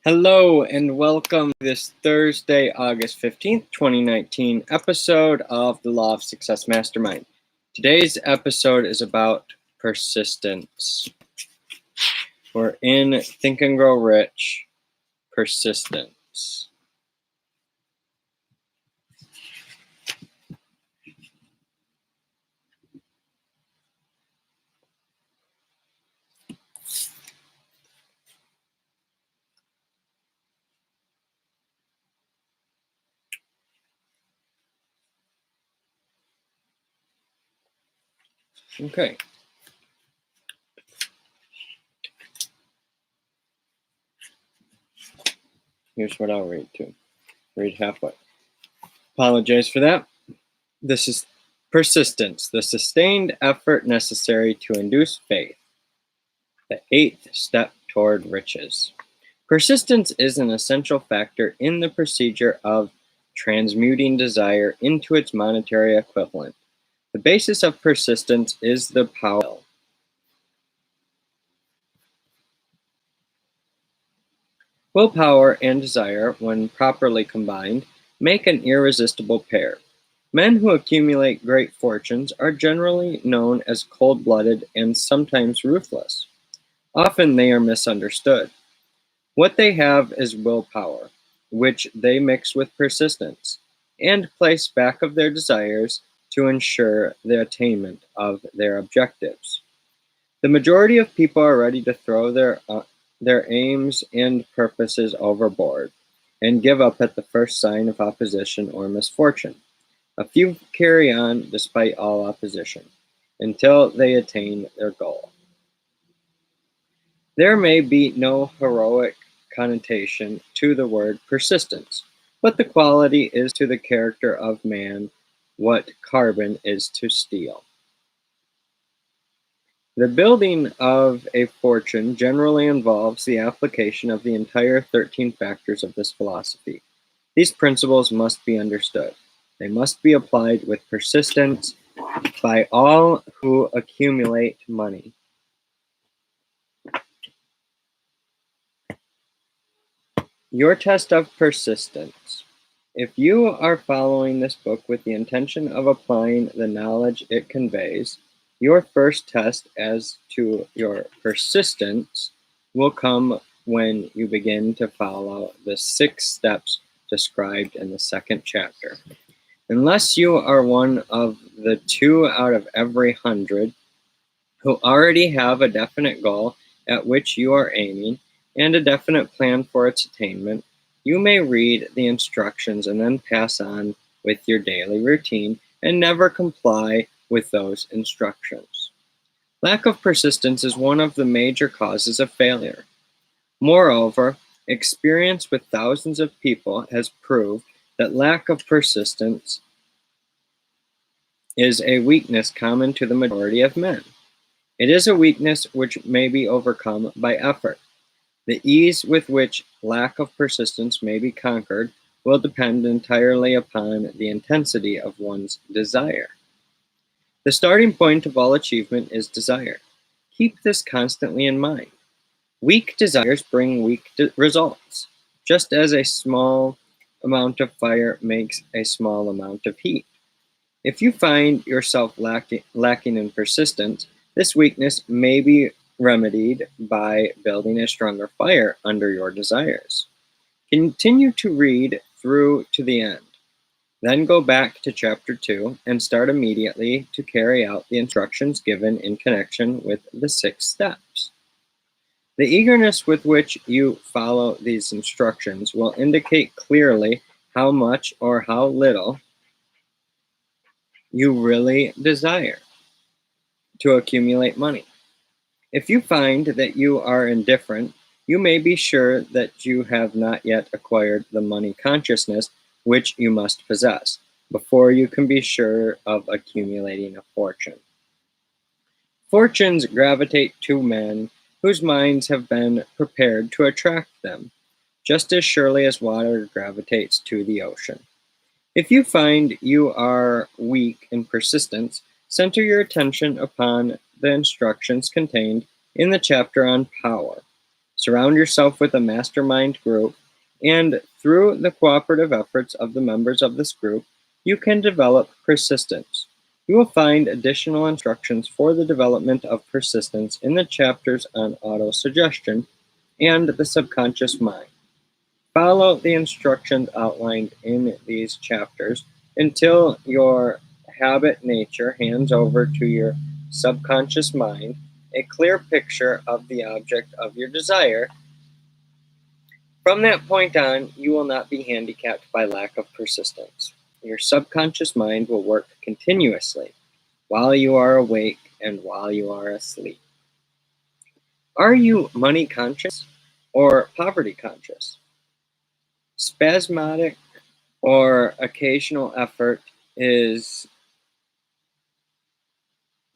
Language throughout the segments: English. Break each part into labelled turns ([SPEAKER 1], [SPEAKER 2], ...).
[SPEAKER 1] Hello and welcome to this Thursday, August 15th, 2019 episode of the Law of Success Mastermind. Today's episode is about persistence. We're in Think and Grow Rich, persistence. Okay. Here's what I'll read to. Read halfway. Apologize for that. This is persistence, the sustained effort necessary to induce faith. The eighth step toward riches. Persistence is an essential factor in the procedure of transmuting desire into its monetary equivalent. The basis of persistence is the power. Willpower and desire, when properly combined, make an irresistible pair. Men who accumulate great fortunes are generally known as cold-blooded and sometimes ruthless. Often they are misunderstood. What they have is willpower, which they mix with persistence, and place back of their desires to ensure the attainment of their objectives. The majority of people are ready to throw their aims and purposes overboard and give up at the first sign of opposition or misfortune. A few carry on despite all opposition until they attain their goal. There may be no heroic connotation to the word persistence, but the quality is to the character of man what carbon is to steel. The building of a fortune generally involves the application of the entire 13 factors of this philosophy. These principles must be understood. They must be applied with persistence by all who accumulate money. Your test of persistence. If you are following this book with the intention of applying the knowledge it conveys, your first test as to your persistence will come when you begin to follow the 6 steps described in the 2nd chapter. Unless you are one of the 2 out of every 100 who already have a definite goal at which you are aiming and a definite plan for its attainment, you may read the instructions and then pass on with your daily routine and never comply with those instructions. Lack of persistence is one of the major causes of failure. Moreover, experience with thousands of people has proved that lack of persistence is a weakness common to the majority of men. It is a weakness which may be overcome by effort. The ease with which lack of persistence may be conquered will depend entirely upon the intensity of one's desire. The starting point of all achievement is desire. Keep this constantly in mind. Weak desires bring weak results, just as a small amount of fire makes a small amount of heat. If you find yourself lacking in persistence, this weakness may be remedied by building a stronger fire under your desires. Continue to read through to the end. Then go back to chapter 2 and start immediately to carry out the instructions given in connection with the 6 steps. The eagerness with which you follow these instructions will indicate clearly how much or how little you really desire to accumulate money. If you find that you are indifferent, you may be sure that you have not yet acquired the money consciousness which you must possess before you can be sure of accumulating a fortune. Fortunes gravitate to men whose minds have been prepared to attract them, just as surely as water gravitates to the ocean. If you find you are weak in persistence, center your attention upon the instructions contained in the chapter on power. Surround yourself with a mastermind group, and through the cooperative efforts of the members of this group, you can develop persistence. You will find additional instructions for the development of persistence in the chapters on autosuggestion and the subconscious mind. Follow the instructions outlined in these chapters until your habit nature hands over to your subconscious mind a clear picture of the object of your desire. From that point on, you will not be handicapped by lack of persistence. Your subconscious mind will work continuously while you are awake and while you are asleep. Are you money conscious or poverty conscious? Spasmodic or occasional effort is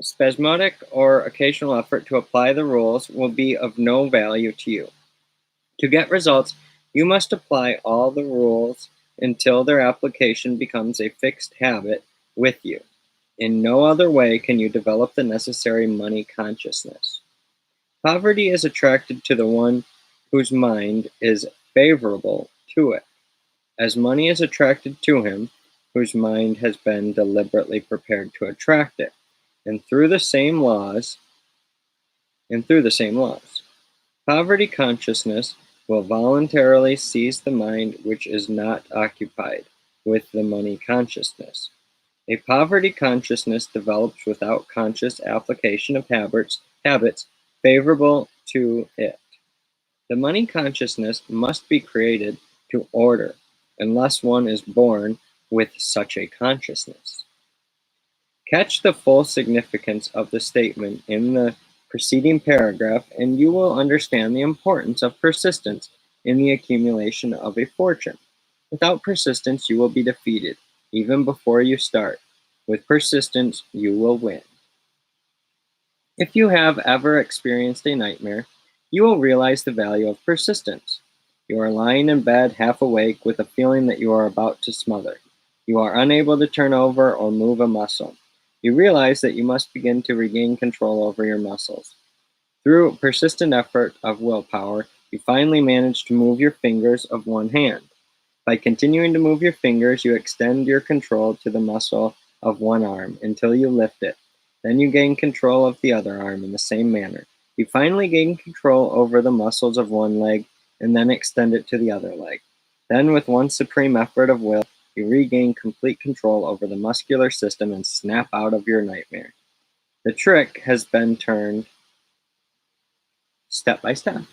[SPEAKER 1] Spasmodic or occasional effort to apply the rules will be of no value to you. To get results, you must apply all the rules until their application becomes a fixed habit with you. In no other way can you develop the necessary money consciousness. Poverty is attracted to the one whose mind is favorable to it, as money is attracted to him whose mind has been deliberately prepared to attract it, and through the same laws, poverty consciousness will voluntarily seize the mind which is not occupied with the money consciousness. A poverty consciousness develops without conscious application of habits favorable to it. The money consciousness must be created to order, unless one is born with such a consciousness. Catch the full significance of the statement in the preceding paragraph, and you will understand the importance of persistence in the accumulation of a fortune. Without persistence, you will be defeated, even before you start. With persistence, you will win. If you have ever experienced a nightmare, you will realize the value of persistence. You are lying in bed, half awake, with a feeling that you are about to smother. You are unable to turn over or move a muscle. You realize that you must begin to regain control over your muscles. Through persistent effort of willpower, you finally manage to move your fingers of one hand. By continuing to move your fingers, you extend your control to the muscle of one arm until you lift it. Then you gain control of the other arm in the same manner. You finally gain control over the muscles of one leg and then extend it to the other leg. Then, with one supreme effort of will, you regain complete control over the muscular system and snap out of your nightmare. The trick has been turned step by step.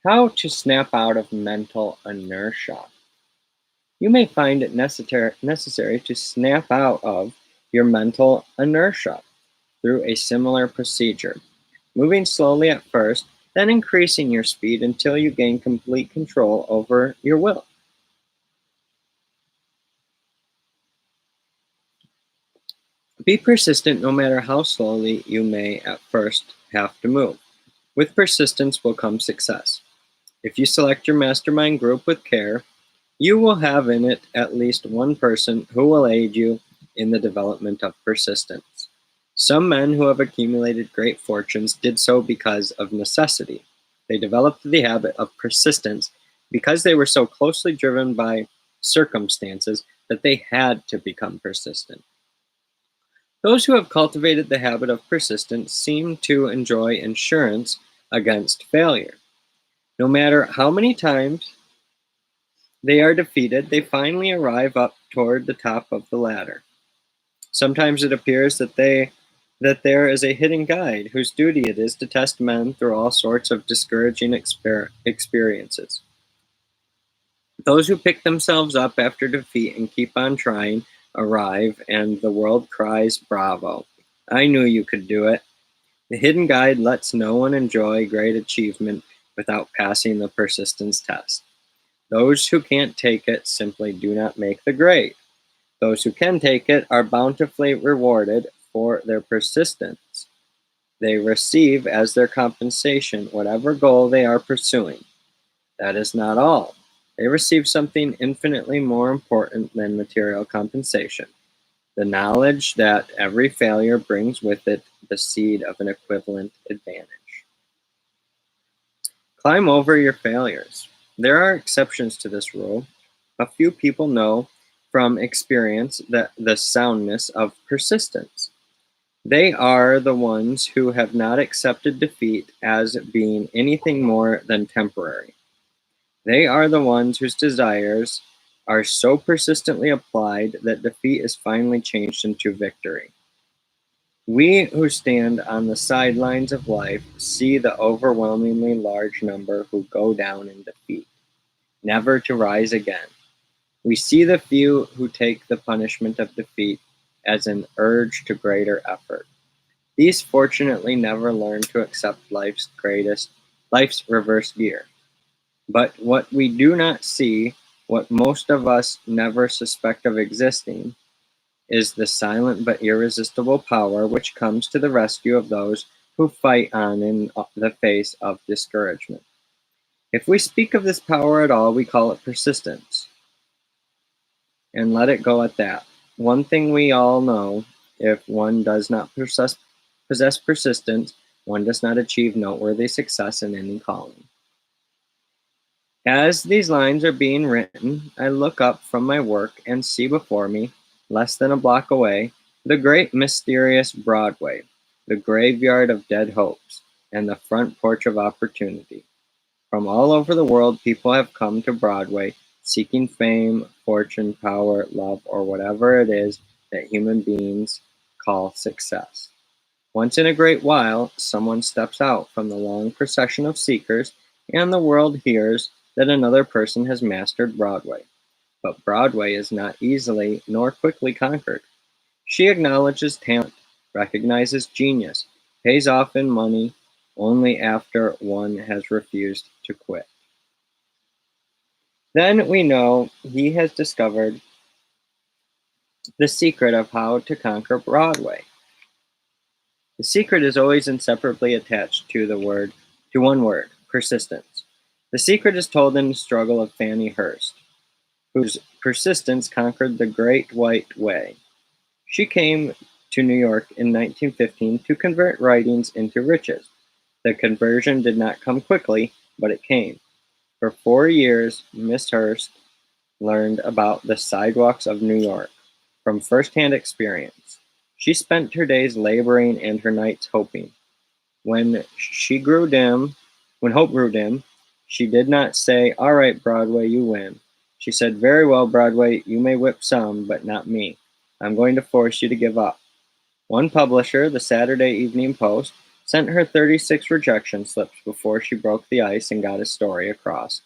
[SPEAKER 1] How to snap out of mental inertia. You may find it necessary to snap out of your mental inertia through a similar procedure, moving slowly at first, then increasing your speed until you gain complete control over your will. Be persistent no matter how slowly you may at first have to move. With persistence will come success. If you select your mastermind group with care, you will have in it at least one person who will aid you in the development of persistence. Some men who have accumulated great fortunes did so because of necessity. They developed the habit of persistence because they were so closely driven by circumstances that they had to become persistent. Those who have cultivated the habit of persistence seem to enjoy insurance against failure. No matter how many times they are defeated, they finally arrive up toward the top of the ladder. Sometimes it appears that there is a hidden guide whose duty it is to test men through all sorts of discouraging experiences. Those who pick themselves up after defeat and keep on trying arrive, and the world cries, "Bravo! I knew you could do it." The hidden guide lets no one enjoy great achievement without passing the persistence test. Those who can't take it simply do not make the grade. Those who can take it are bountifully rewarded for their persistence. They receive as their compensation whatever goal they are pursuing. That is not all. They receive something infinitely more important than material compensation: the knowledge that every failure brings with it the seed of an equivalent advantage. Climb over your failures. There are exceptions to this rule. A few people know from experience that the soundness of persistence. They are the ones who have not accepted defeat as being anything more than temporary. They are the ones whose desires are so persistently applied that defeat is finally changed into victory. We who stand on the sidelines of life see the overwhelmingly large number who go down in defeat, never to rise again. We see the few who take the punishment of defeat as an urge to greater effort. These fortunately never learn to accept life's reverse gear. But what we do not see, what most of us never suspect of existing, is the silent but irresistible power which comes to the rescue of those who fight on in the face of discouragement. If we speak of this power at all, we call it persistence, and let it go at that. One thing we all know, if one does not possess persistence, one does not achieve noteworthy success in any calling. As these lines are being written, I look up from my work and see before me, less than a block away, the great mysterious Broadway, the graveyard of dead hopes, and the front porch of opportunity. From all over the world, people have come to Broadway seeking fame, fortune, power, love, or whatever it is that human beings call success. Once in a great while, someone steps out from the long procession of seekers, and the world hears that another person has mastered Broadway. But Broadway is not easily nor quickly conquered. She acknowledges talent, recognizes genius, pays off in money only after one has refused to quit. Then we know he has discovered the secret of how to conquer Broadway. The secret is always inseparably attached to one word, persistence. The secret is told in the struggle of Fannie Hurst, whose persistence conquered the Great White Way. She came to New York in 1915 to convert writings into riches. The conversion did not come quickly, but it came. For 4 years, Miss Hurst learned about the sidewalks of New York from first-hand experience. She spent her days laboring and her nights hoping. When hope grew dim, she did not say, "All right, Broadway, you win." She said, "Very well, Broadway, you may whip some, but not me. I'm going to force you to give up." One publisher, the Saturday Evening Post, sent her 36 rejection slips before she broke the ice and got a story across.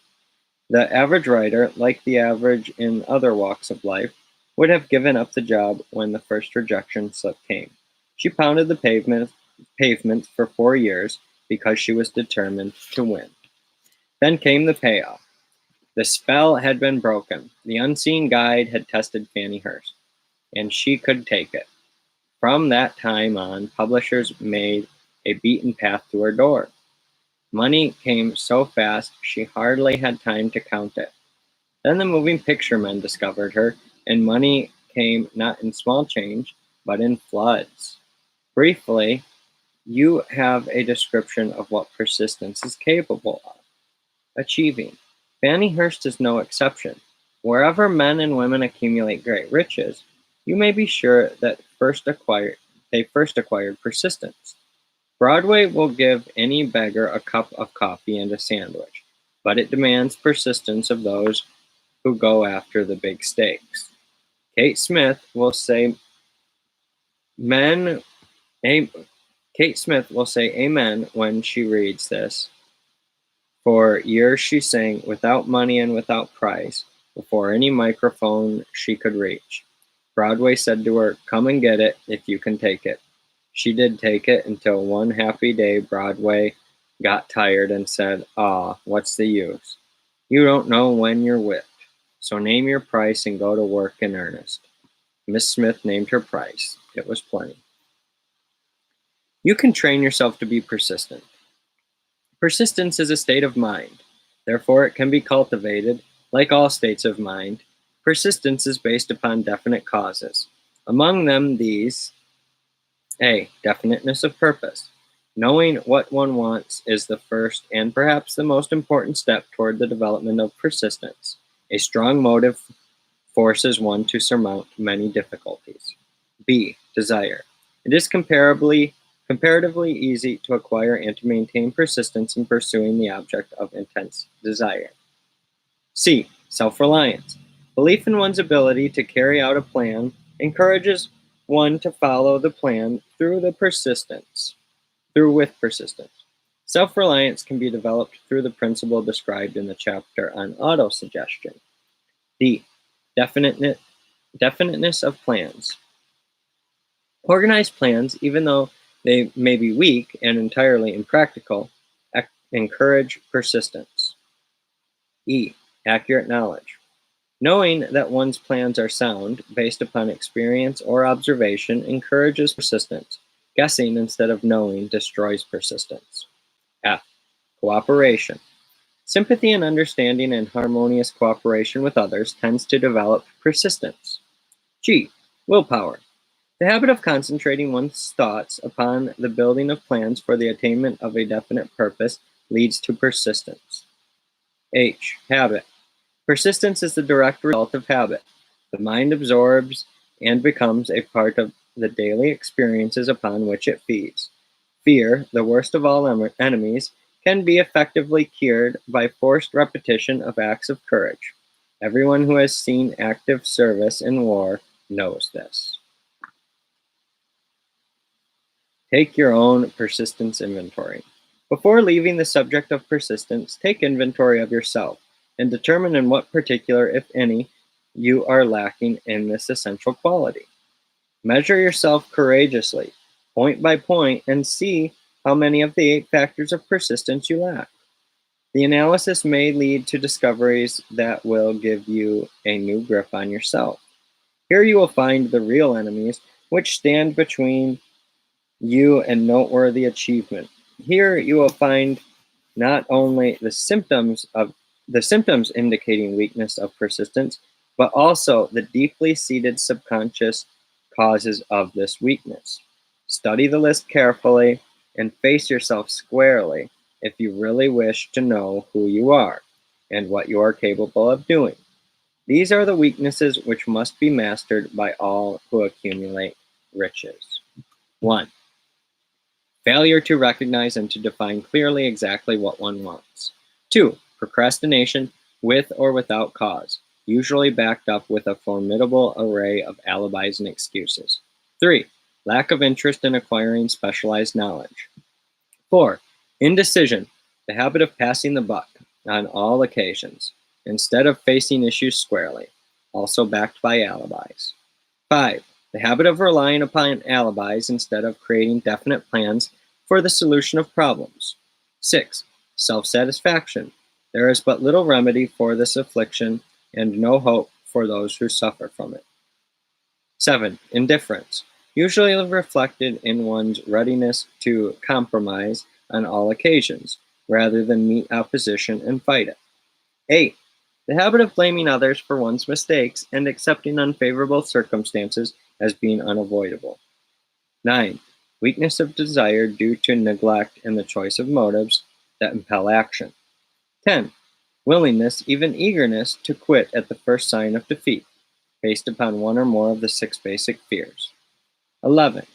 [SPEAKER 1] The average writer, like the average in other walks of life, would have given up the job when the first rejection slip came. She pounded the pavement for 4 years because she was determined to win. Then came the payoff. The spell had been broken. The unseen guide had tested Fannie Hurst, and she could take it. From that time on, publishers made a beaten path to her door. Money came so fast she hardly had time to count it. Then the moving picture men discovered her, and money came not in small change, but in floods. Briefly, you have a description of what persistence is capable of achieving. Fannie Hurst is no exception. Wherever men and women accumulate great riches, you may be sure that they first acquired persistence. Broadway will give any beggar a cup of coffee and a sandwich, but it demands persistence of those who go after the big stakes. Kate Smith will say men Kate Smith will say amen when she reads this. For years she sang without money and without price before any microphone she could reach. Broadway said to her, "Come and get it if you can take it." She did take it until one happy day Broadway got tired and said, "Ah, what's the use? You don't know when you're whipped. So name your price and go to work in earnest." Miss Smith named her price. It was plenty. You can train yourself to be persistent. Persistence is a state of mind. Therefore, it can be cultivated. Like all states of mind, persistence is based upon definite causes. Among them, these: A. Definiteness of purpose. Knowing what one wants is the first and perhaps the most important step toward the development of persistence. A strong motive forces one to surmount many difficulties. B. Desire. It is comparatively easy to acquire and to maintain persistence in pursuing the object of intense desire. C. Self-reliance. Belief in one's ability to carry out a plan encourages one to follow the plan through with persistence. Self-reliance can be developed through the principle described in the chapter on autosuggestion. D. Definiteness of plans. Organized plans, even though they may be weak and entirely impractical, encourage persistence. E. Accurate knowledge. Knowing that one's plans are sound, based upon experience or observation, encourages persistence. Guessing instead of knowing destroys persistence. F. Cooperation. Sympathy and understanding and harmonious cooperation with others tends to develop persistence. G. Willpower. The habit of concentrating one's thoughts upon the building of plans for the attainment of a definite purpose leads to persistence. H. Habit. Persistence is the direct result of habit. The mind absorbs and becomes a part of the daily experiences upon which it feeds. Fear, the worst of all enemies, can be effectively cured by forced repetition of acts of courage. Everyone who has seen active service in war knows this. Take your own persistence inventory. Before leaving the subject of persistence, take inventory of yourself and determine in what particular, if any, you are lacking in this essential quality. Measure yourself courageously, point by point, and see how many of the 8 factors of persistence you lack. The analysis may lead to discoveries that will give you a new grip on yourself. Here you will find the real enemies which stand between you and noteworthy achievement. Here you will find not only the symptoms indicating weakness of persistence, but also the deeply seated subconscious causes of this weakness. Study the list carefully and face yourself squarely if you really wish to know who you are and what you are capable of doing. These are the weaknesses which must be mastered by all who accumulate riches. 1. Failure to recognize and to define clearly exactly what one wants. 2. Procrastination with or without cause, usually backed up with a formidable array of alibis and excuses. 3. Lack of interest in acquiring specialized knowledge. 4. Indecision, the habit of passing the buck on all occasions, instead of facing issues squarely, also backed by alibis. 5. The habit of relying upon alibis instead of creating definite plans for the solution of problems. 6. Self-satisfaction. There is but little remedy for this affliction and no hope for those who suffer from it. 7. Indifference, usually reflected in one's readiness to compromise on all occasions, rather than meet opposition and fight it. 8. The habit of blaming others for one's mistakes and accepting unfavorable circumstances as being unavoidable. 9. Weakness of desire due to neglect in the choice of motives that impel action. 10. Willingness, even eagerness, to quit at the first sign of defeat, based upon one or more of the 6 basic fears. 11.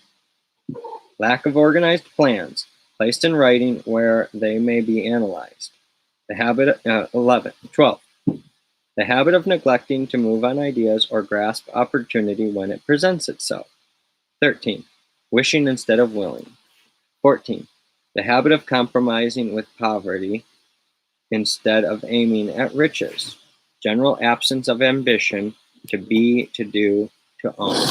[SPEAKER 1] Lack of organized plans, placed in writing where they may be analyzed. 12. The habit of neglecting to move on ideas or grasp opportunity when it presents itself. 13. Wishing instead of willing. 14. The habit of compromising with poverty instead of aiming at riches. General absence of ambition, to be, to do, to own.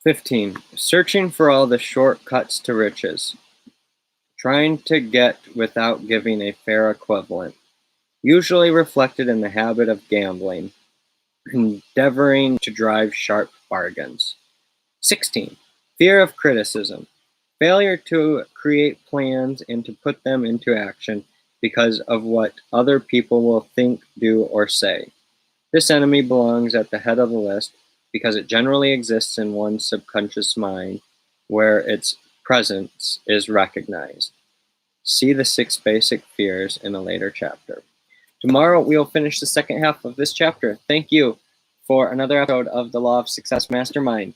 [SPEAKER 1] 15. Searching for all the shortcuts to riches. Trying to get without giving a fair equivalent, usually reflected in the habit of gambling, endeavoring to drive sharp bargains. 16. Fear of criticism. Failure to create plans and to put them into action because of what other people will think, do, or say. This enemy belongs at the head of the list because it generally exists in one's subconscious mind where its presence is recognized. See the 6 basic fears in a later chapter. Tomorrow we will finish the second half of this chapter. Thank you for another episode of the Law of Success Mastermind.